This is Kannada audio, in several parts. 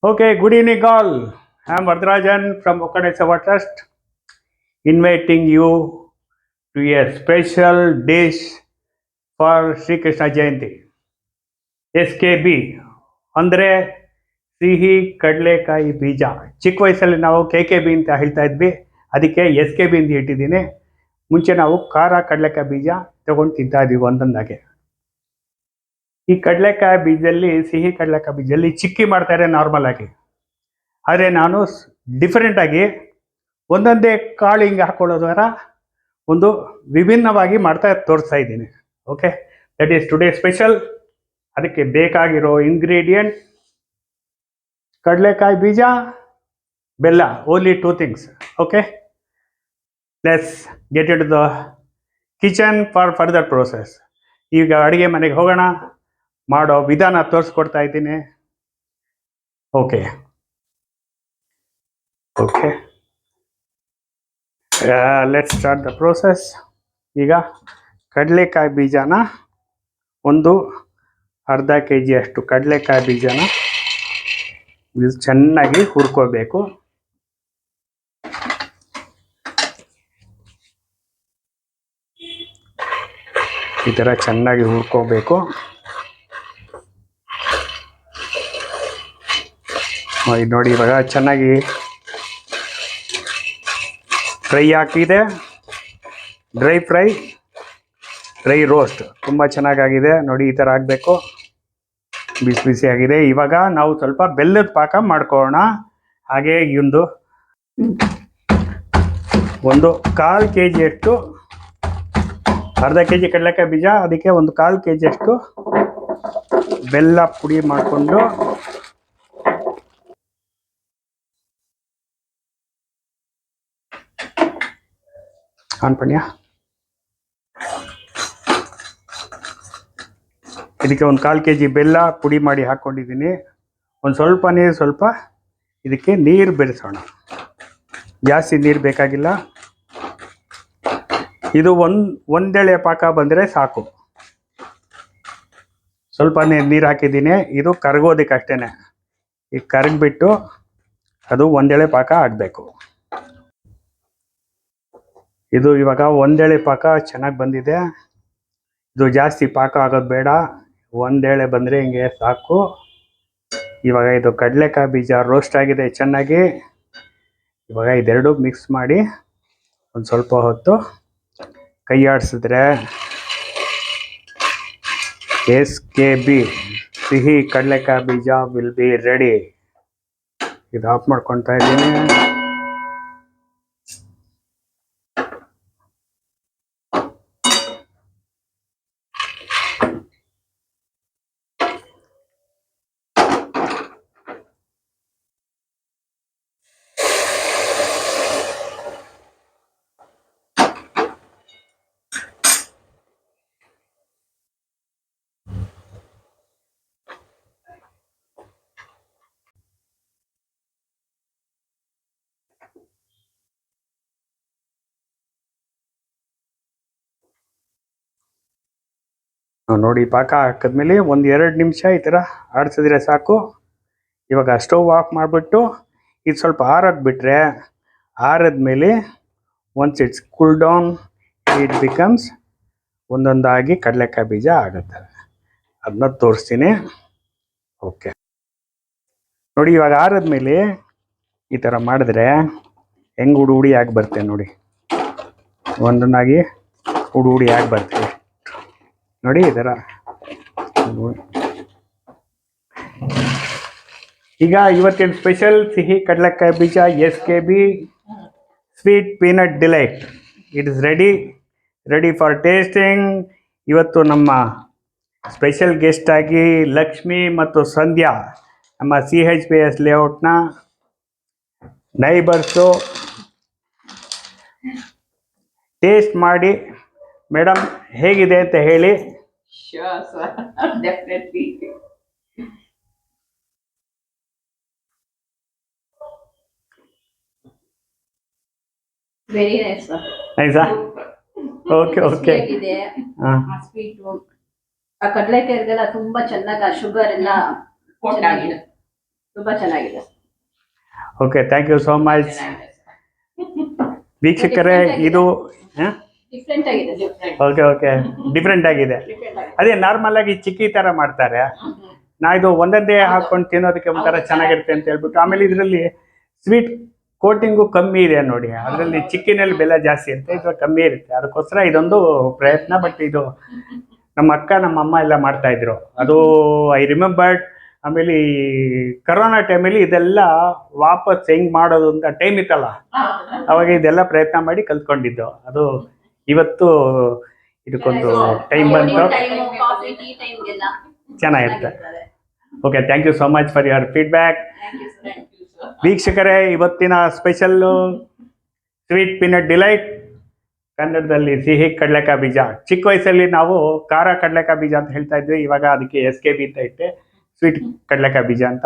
Okay, good evening all. I am Vardarajan from Okade Seva Trust, inviting you to a special dish for Sri Krishna Jayanti. SKB ಅಂದರೆ ಸಿಹಿ ಕಡಲೆಕಾಯಿ ಬೀಜ. ಚಿಕ್ಕ ವಯಸ್ಸಲ್ಲಿ ನಾವು KKB ಅಂತ ಹೇಳ್ತಾ ಇದ್ವಿ, ಅದಕ್ಕೆ SKB ಅಂತ ಇಟ್ಟಿದ್ದೀನಿ. ಮುಂಚೆ ನಾವು ಖಾರ ಕಡಲೆಕಾಯಿ ಬೀಜ ತಗೊಂಡು ತಿಂತಾ ಇದ್ವಿ ಒಂದೊಂದಾಗೆ. ಈ ಕಡಲೆಕಾಯಿ ಬೀಜದಲ್ಲಿ, ಸಿಹಿ ಕಡಲೆಕಾಯಿ ಬೀಜದಲ್ಲಿ ಚಿಕ್ಕಿ ಮಾಡ್ತಾರೆ ನಾರ್ಮಲ್ ಆಗಿ. ಆದರೆ ನಾನು ಡಿಫರೆಂಟಾಗಿ ಒಂದೊಂದೇ ಕಾಳು ಹಿಂಗೆ ಹಾಕೊಳ್ಳೋದರ ಒಂದು ವಿಭಿನ್ನವಾಗಿ ಮಾಡ್ತಾ ತೋರಿಸ್ತಾ ಇದ್ದೀನಿ. Okay, that is today special. ಅದಕ್ಕೆ ಬೇಕಾಗಿರೋ ಇಂಗ್ರೀಡಿಯೆಂಟ್ ಕಡಲೆಕಾಯಿ ಬೀಜ, ಬೆಲ್ಲ, only 2 things. Okay, let's get into the kitchen for further process. ಈಗ ಅಡುಗೆ ಮನೆಗೆ ಹೋಗೋಣ. ಮಾಡೋ ವಿಧಾನ ತೋರಿಸ್ಕೊಡ್ತಾ ಇದ್ದೀನಿ. Okay okay let's start the process. ಈಗ ಕಡಲೆಕಾಯಿ ಬೀಜನ ಒಂದು ಅರ್ಧ kg ಅಷ್ಟು ಕಡಲೆಕಾಯಿ ಬೀಜನ ಚೆನ್ನಾಗಿ ಹುರ್ಕೋಬೇಕು. ಈ ಥರ ಚೆನ್ನಾಗಿ ಹುರ್ಕೋಬೇಕು. ಇದು ನೋಡಿ, ಇವಾಗ ಚೆನ್ನಾಗಿ ಫ್ರೈ ಹಾಕಿದೆ. ಡ್ರೈ ರೋಸ್ಟ್ ತುಂಬ ಚೆನ್ನಾಗಾಗಿದೆ ನೋಡಿ. ಈ ಥರ ಆಗಬೇಕು, ಬಿಸಿ ಬಿಸಿ ಆಗಿದೆ. ಇವಾಗ ನಾವು ಸ್ವಲ್ಪ ಬೆಲ್ಲದ ಪಾಕ ಮಾಡ್ಕೊಳ್ಳೋಣ. ಹಾಗೆ ಒಂದು 1/4 kg ಅಷ್ಟು, ಅರ್ಧ kg ಕಡಲೆಕಾಯಿ ಬೀಜ, ಅದಕ್ಕೆ ಒಂದು 1/4 kg ಅಷ್ಟು ಬೆಲ್ಲ ಪುಡಿ ಮಾಡಿಕೊಂಡು ಇದಕ್ಕೆ ಒಂದು 1/4 kg ಬೆಲ್ಲ ಪುಡಿ ಮಾಡಿ ಹಾಕ್ಕೊಂಡಿದ್ದೀನಿ. ಒಂದು ಸ್ವಲ್ಪ ಇದಕ್ಕೆ ನೀರು ಬೆರೆಸೋಣ. ಜಾಸ್ತಿ ನೀರು ಬೇಕಾಗಿಲ್ಲ. ಇದು ಒಂದೆಳೆ ಪಾಕ ಬಂದರೆ ಸಾಕು. ಸ್ವಲ್ಪ ನೀರು ಹಾಕಿದ್ದೀನಿ. ಇದು ಕರಗೋದಕ್ಕೆ ಅಷ್ಟೇ. ಈಗ ಕರಗಿಬಿಟ್ಟು ಅದು ಒಂದೆಳೆ ಪಾಕ ಆಗಬೇಕು. ಇದು ಇವಾಗ ಒಂದೆಳೆ ಪಾಕ ಚೆನ್ನಾಗಿ ಬಂದಿದೆ. ಇದು ಜಾಸ್ತಿ ಪಾಕ ಆಗೋದು ಬೇಡ, ಒಂದೆಳೆ ಬಂದರೆ ಹಿಂಗೆ ಸಾಕು. ಇವಾಗ ಇದು ಕಡಲೆಕಾಯಿ ಬೀಜ ರೋಸ್ಟ್ ಆಗಿದೆ ಚೆನ್ನಾಗಿ. ಇವಾಗ ಇದೆರಡು ಮಿಕ್ಸ್ ಮಾಡಿ ಒಂದು ಸ್ವಲ್ಪ ಹೊತ್ತು ಕೈ ಆಡಿಸಿದ್ರೆ SKB ಸಿಹಿ ಕಡಲೆಕಾಯಿ ಬೀಜ ವಿಲ್ ಬಿ ರೆಡಿ. ಇದು ಆಫ್ ಮಾಡ್ಕೊತಾ ಇದ್ದೀನಿ. ನೋಡಿ, ಪಾಕ ಹಾಕಿದ್ಮೇಲೆ ಒಂದು 2 ನಿಮಿಷ ಈ ಥರ ಆಡಿಸಿದ್ರೆ ಸಾಕು. ಇವಾಗ ಸ್ಟವ್ ಆಫ್ ಮಾಡಿಬಿಟ್ಟು ಇದು ಸ್ವಲ್ಪ ಆರೋಕ್ಕೆ ಬಿಟ್ಟರೆ, ಆರಿದ್ಮೇಲೆ once it's cool down it becomes ಒಂದೊಂದಾಗಿ ಕಡಲೆಕಾಯಿ ಬೀಜ ಆಗುತ್ತೆ. ಅದನ್ನ ತೋರಿಸ್ತೀನಿ. ಓಕೆ ನೋಡಿ, ಇವಾಗ ಆರಿದ್ಮೇಲೆ ಈ ಥರ ಮಾಡಿದ್ರೆ ಹೆಂಗೆ ಹುಡಿ ಆಗಿ ಬರುತ್ತೆ ನೋಡಿ. ಒಂದೊಂದಾಗಿ ಹುಡಿ ಆಗಿ ಬರ್ತದೆ ನೋಡಿ. ಈ ಥರ ಈಗ ಇವತ್ತಿನ ಸ್ಪೆಷಲ್ ಸಿಹಿ ಕಡಲೆಕಾಯಿ ಬೀಜ SKB sweet peanut delight it is ready for tasting. ಇವತ್ತು ನಮ್ಮ ಸ್ಪೆಷಲ್ ಗೆಸ್ಟ್ ಆಗಿ ಲಕ್ಷ್ಮಿ ಮತ್ತು ಸಂಧ್ಯಾ, ನಮ್ಮ CHPS ಲೇಔಟ್ನ ನೈಬರ್ಸು, ಟೇಸ್ಟ್ ಮಾಡಿ ಮೇಡಮ್ ಹೇಗಿದೆ ಅಂತ ಹೇಳಿ. Sure, sir. Definitely. Very nice, sir. ನೈಸಾ? ಓಕೆ. ಸ್ವೀಟ್ ಆ ಕಡಲೆಕಾಯಿಗೆಲ್ಲ ತುಂಬಾ ಚೆನ್ನಾಗಿ ಶುಗರ್ ಎಲ್ಲ ತುಂಬಾ ಚೆನ್ನಾಗಿದೆ. Okay, thank you so much. ಚೆನ್ನಾಗಿದೆ. ವೀಕ್ಷಕರೇ, ಇದು ಡಿಫ್ರೆಂಟ್ ಆಗಿದೆ. ಓಕೆ ಓಕೆ, ಡಿಫ್ರೆಂಟ್ ಆಗಿದೆ. ಅದೇ ನಾರ್ಮಲ್ ಆಗಿ ಚಿಕ್ಕಿ ಥರ ಮಾಡ್ತಾರೆ. ನಾ ಇದು ಒಂದೊಂದೇ ಹಾಕೊಂಡು ತಿನ್ನೋದಕ್ಕೆ ಒಂಥರ ಚೆನ್ನಾಗಿರುತ್ತೆ ಅಂತ ಹೇಳ್ಬಿಟ್ಟು, ಆಮೇಲೆ ಇದರಲ್ಲಿ ಸ್ವೀಟ್ ಕೋಟಿಂಗು ಕಮ್ಮಿ ಇದೆ ನೋಡಿ. ಅದರಲ್ಲಿ ಚಿಕ್ಕಿನಲ್ಲಿ ಬೆಲ್ಲ ಜಾಸ್ತಿ ಇರುತ್ತೆ, ಇದ್ರಲ್ಲಿ ಕಮ್ಮಿ ಇರುತ್ತೆ. ಅದಕ್ಕೋಸ್ಕರ ಇದೊಂದು ಪ್ರಯತ್ನ. ಬಟ್ ಇದು ನಮ್ಮ ಅಕ್ಕ ನಮ್ಮ ಅಮ್ಮ ಎಲ್ಲ ಮಾಡ್ತಾ ಇದ್ರು, ಅದು ಐ ರಿಮೆಂಬರ್ಡ್. ಆಮೇಲೆ ಈ ಕರೋನಾ ಟೈಮಲ್ಲಿ ಇದೆಲ್ಲ ವಾಪಸ್ ಹೆಂಗ್ ಮಾಡೋದು ಅಂತ ಟೈಮ್ ಇತ್ತಲ್ಲ, ಅವಾಗ ಇದೆಲ್ಲ ಪ್ರಯತ್ನ ಮಾಡಿ ಕಲ್ತ್ಕೊಂಡಿದ್ದು. ಅದು ಇವತ್ತು ಇದಕ್ಕೊಂದು ಟೈಮ್ ಬಂತು, ಕಾಫಿ ಟೀ ಟೈಮ್ಗೆಲ್ಲ ಚೆನ್ನಾಗಿರುತ್ತೆ. Okay, thank you so much for your feedback. Thank you sir. ವೀಕ್ಷಕರೇ, ಇವತ್ತಿನ ಸ್ಪೆಷಲ್ಲು ಸ್ವೀಟ್ ಪೀನಟ್ ಡಿಲೈಟ್, ಕನ್ನಡದಲ್ಲಿ ಸಿಹಿ ಕಡಲೆಕಾಯಿ ಬೀಜ. ಚಿಕ್ಕ ವಯಸ್ಸಲ್ಲಿ ನಾವು ಖಾರ ಕಡಲೆಕಾಯಿ ಬೀಜ ಅಂತ ಹೇಳ್ತಾ ಇದ್ವಿ, ಇವಾಗ ಅದಕ್ಕೆ SKB ಅಂತ ಇಟ್ಟೆ, ಸ್ವೀಟ್ ಕಡಲೆಕಾಯಿ ಬೀಜ ಅಂತ.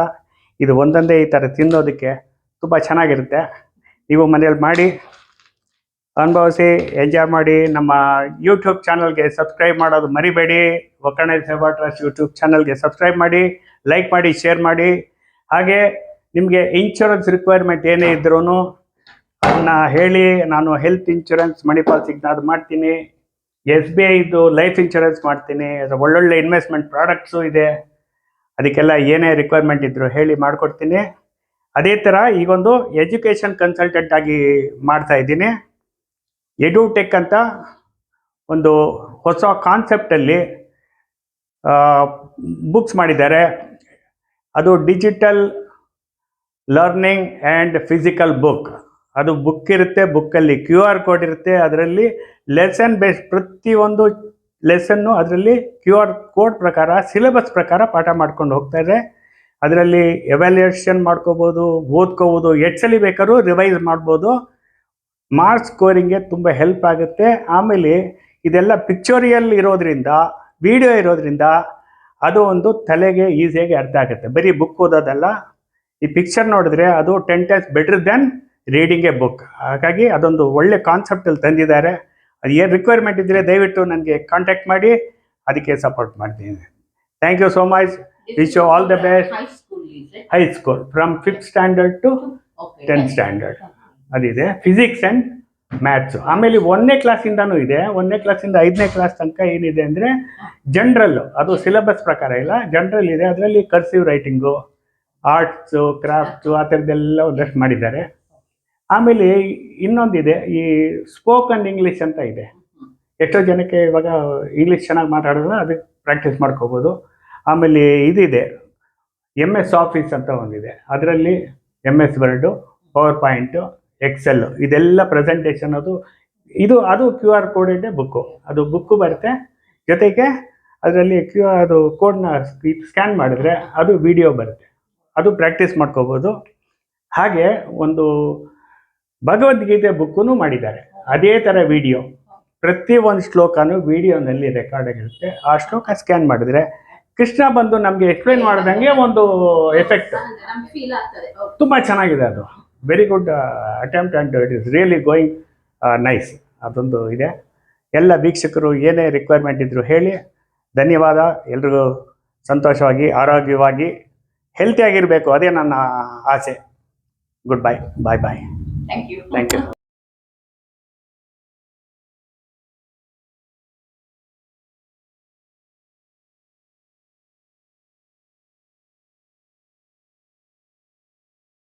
ಇದು ಒಂದೊಂದೇ ಈ ಥರ ತಿನ್ನೋದಕ್ಕೆ ತುಂಬ ಚೆನ್ನಾಗಿರುತ್ತೆ. ನೀವು ಮನೇಲಿ ಮಾಡಿ ಅನುಭವಿಸಿ, ಎಂಜಾಯ್ ಮಾಡಿ. ನಮ್ಮ ಯೂಟ್ಯೂಬ್ ಚಾನಲ್ಗೆ ಸಬ್ಸ್ಕ್ರೈಬ್ ಮಾಡೋದು ಮರಿಬೇಡಿ. ಒಕ್ಕಣೆ ಸೇವಾ ಟ್ರಸ್ಟ್ ಯೂಟ್ಯೂಬ್ ಚಾನಲ್ಗೆ ಸಬ್ಸ್ಕ್ರೈಬ್ ಮಾಡಿ, ಲೈಕ್ ಮಾಡಿ, ಶೇರ್ ಮಾಡಿ. ಹಾಗೆ ನಿಮಗೆ ಇನ್ಶೂರೆನ್ಸ್ ರಿಕ್ವೈರ್ಮೆಂಟ್ ಏನೇ ಇದ್ರೂ ಅದನ್ನ ಹೇಳಿ. ನಾನು ಹೆಲ್ತ್ ಇನ್ಶೂರೆನ್ಸ್ ಮಣಿಪಾಲ್ ಸಿಗ್ನದು ಮಾಡ್ತೀನಿ, SBIದು ಲೈಫ್ ಇನ್ಶೂರೆನ್ಸ್ ಮಾಡ್ತೀನಿ. ಅದರ ಒಳ್ಳೊಳ್ಳೆ ಇನ್ವೆಸ್ಟ್ಮೆಂಟ್ ಪ್ರಾಡಕ್ಟ್ಸು ಇದೆ. ಅದಕ್ಕೆಲ್ಲ ಏನೇ ರಿಕ್ವೈರ್ಮೆಂಟ್ ಇದ್ದರೂ ಹೇಳಿ ಮಾಡಿಕೊಡ್ತೀನಿ. ಅದೇ ಥರ ಈಗೊಂದು ಎಜುಕೇಷನ್ ಕನ್ಸಲ್ಟೆಂಟ್ ಆಗಿ ಮಾಡ್ತಾ ಇದ್ದೀನಿ. ಎಡ್ಯೂಟೆಕ್ ಅಂತ ಒಂದು ಹೊಸ ಕಾನ್ಸೆಪ್ಟಲ್ಲಿ ಬುಕ್ಸ್ ಮಾಡಿದ್ದಾರೆ. ಅದು digital learning and physical book. ಅದು ಬುಕ್ ಇರುತ್ತೆ, ಬುಕ್ಕಲ್ಲಿ QR ಕೋಡ್ ಇರುತ್ತೆ. ಅದರಲ್ಲಿ ಲೆಸನ್ ಬೇಸ್ಡ್ ಪ್ರತಿಯೊಂದು ಲೆಸನ್ನು ಅದರಲ್ಲಿ QR ಕೋಡ್ ಪ್ರಕಾರ, ಸಿಲೆಬಸ್ ಪ್ರಕಾರ ಪಾಠ ಮಾಡ್ಕೊಂಡು ಹೋಗ್ತಾರೆ. ಅದರಲ್ಲಿ ಎವ್ಯಾಲ್ಯೂಯೇಷನ್ ಮಾಡ್ಕೋಬೋದು, ಓದ್ಕೋಬೋದು, ಎಷ್ಟು ಸಲ ಬೇಕಾದ್ರೂ ರಿವೈಸ್ ಮಾಡ್ಬೋದು. ಮಾರ್ಕ್ಸ್ ಸ್ಕೋರಿಂಗ್ಗೆ ತುಂಬ ಹೆಲ್ಪ್ ಆಗುತ್ತೆ. ಆಮೇಲೆ ಇದೆಲ್ಲ ಪಿಕ್ಚೋರಿಯಲ್ ಇರೋದ್ರಿಂದ, ವಿಡಿಯೋ ಇರೋದ್ರಿಂದ ಅದು ಒಂದು ತಲೆಗೆ ಈಸಿಯಾಗಿ ಅರ್ಥ ಆಗುತ್ತೆ. ಬರೀ ಬುಕ್ ಓದೋದಲ್ಲ, ಈ ಪಿಕ್ಚರ್ ನೋಡಿದ್ರೆ ಅದು 10 times better than reading a book. ಹಾಗಾಗಿ ಅದೊಂದು ಒಳ್ಳೆ ಕಾನ್ಸೆಪ್ಟಲ್ಲಿ ತಂದಿದ್ದಾರೆ. ಅದು ಏನು ರಿಕ್ವೈರ್ಮೆಂಟ್ ಇದ್ದರೆ ದಯವಿಟ್ಟು ನನಗೆ ಕಾಂಟ್ಯಾಕ್ಟ್ ಮಾಡಿ, ಅದಕ್ಕೆ ಸಪೋರ್ಟ್ ಮಾಡ್ತೀನಿ. Thank you so much. Wish you all the best. High school from 5th standard to 10th standard ಅದಿದೆ. Physics and maths. ಆಮೇಲೆ 1ನೇ ಕ್ಲಾಸಿಂದನೂ ಇದೆ. 1ನೇ ಕ್ಲಾಸಿಂದ 5ನೇ ಕ್ಲಾಸ್ ತನಕ ಏನಿದೆ ಅಂದರೆ ಜನ್ರಲ್ಲು, ಅದು ಸಿಲೆಬಸ್ ಪ್ರಕಾರ ಇಲ್ಲ, ಜನ್ರಲ್ ಇದೆ. ಅದರಲ್ಲಿ ಕರ್ಸಿವ್ ರೈಟಿಂಗು, ಆರ್ಟ್ಸು, ಕ್ರಾಫ್ಟ್ಸು, ಆ ಥರದ್ದೆಲ್ಲ ಒಂದಷ್ಟು ಮಾಡಿದ್ದಾರೆ. ಆಮೇಲೆ ಇನ್ನೊಂದಿದೆ, ಈ ಸ್ಪೋಕನ್ ಇಂಗ್ಲೀಷ್ ಅಂತ ಇದೆ. ಎಷ್ಟೋ ಜನಕ್ಕೆ ಇವಾಗ ಇಂಗ್ಲೀಷ್ ಚೆನ್ನಾಗಿ ಮಾತಾಡೋದು, ಅದಕ್ಕೆ ಪ್ರಾಕ್ಟೀಸ್ ಮಾಡ್ಕೋಬೋದು. ಆಮೇಲೆ ಇದಿದೆ, MS ಆಫೀಸ್ ಅಂತ ಒಂದಿದೆ. ಅದರಲ್ಲಿ MS word, power point, XL, ಇದೆಲ್ಲ ಪ್ರೆಸೆಂಟೇಷನ್. ಅದು QR ಕೋಡ್ ಇದೆ ಬುಕ್ಕು. ಅದು ಬುಕ್ಕು ಬರುತ್ತೆ, ಜೊತೆಗೆ ಅದರಲ್ಲಿ ಅದು ಕೋಡ್ನ ಸ್ಕ್ಯಾನ್ ಮಾಡಿದ್ರೆ ಅದು ವಿಡಿಯೋ ಬರುತ್ತೆ, ಅದು ಪ್ರಾಕ್ಟೀಸ್ ಮಾಡ್ಕೋಬೋದು. ಹಾಗೆ ಒಂದು ಭಗವದ್ಗೀತೆ ಬುಕ್ಕೂ ಮಾಡಿದ್ದಾರೆ. ಅದೇ ಥರ ವಿಡಿಯೋ, ಪ್ರತಿಯೊಂದು ಶ್ಲೋಕನೂ ವಿಡಿಯೋನಲ್ಲಿ ರೆಕಾರ್ಡ್ ಆಗಿರುತ್ತೆ. ಆ ಶ್ಲೋಕ ಸ್ಕ್ಯಾನ್ ಮಾಡಿದ್ರೆ ಕೃಷ್ಣ ಬಂದು ನಮಗೆ ಎಕ್ಸ್ಪ್ಲೈನ್ ಮಾಡಿದಂಗೆ ಒಂದು ಎಫೆಕ್ಟ್ ತುಂಬ ಚೆನ್ನಾಗಿದೆ. ಅದು very good attempt and it is really going nice. ಅದೊಂದು ಇದೆ. ಎಲ್ಲ ವೀಕ್ಷಕರು ಏನೇ ರಿಕ್ವೈರ್ಮೆಂಟ್ ಇದ್ದರೂ ಹೇಳಿ. ಧನ್ಯವಾದ. ಎಲ್ರಿಗೂ ಸಂತೋಷವಾಗಿ, ಆರೋಗ್ಯವಾಗಿ, ಹೆಲ್ತಿಯಾಗಿರಬೇಕು, ಅದೇ ನನ್ನ ಆಸೆ. Goodbye. Bye bye. Thank you. Thank you.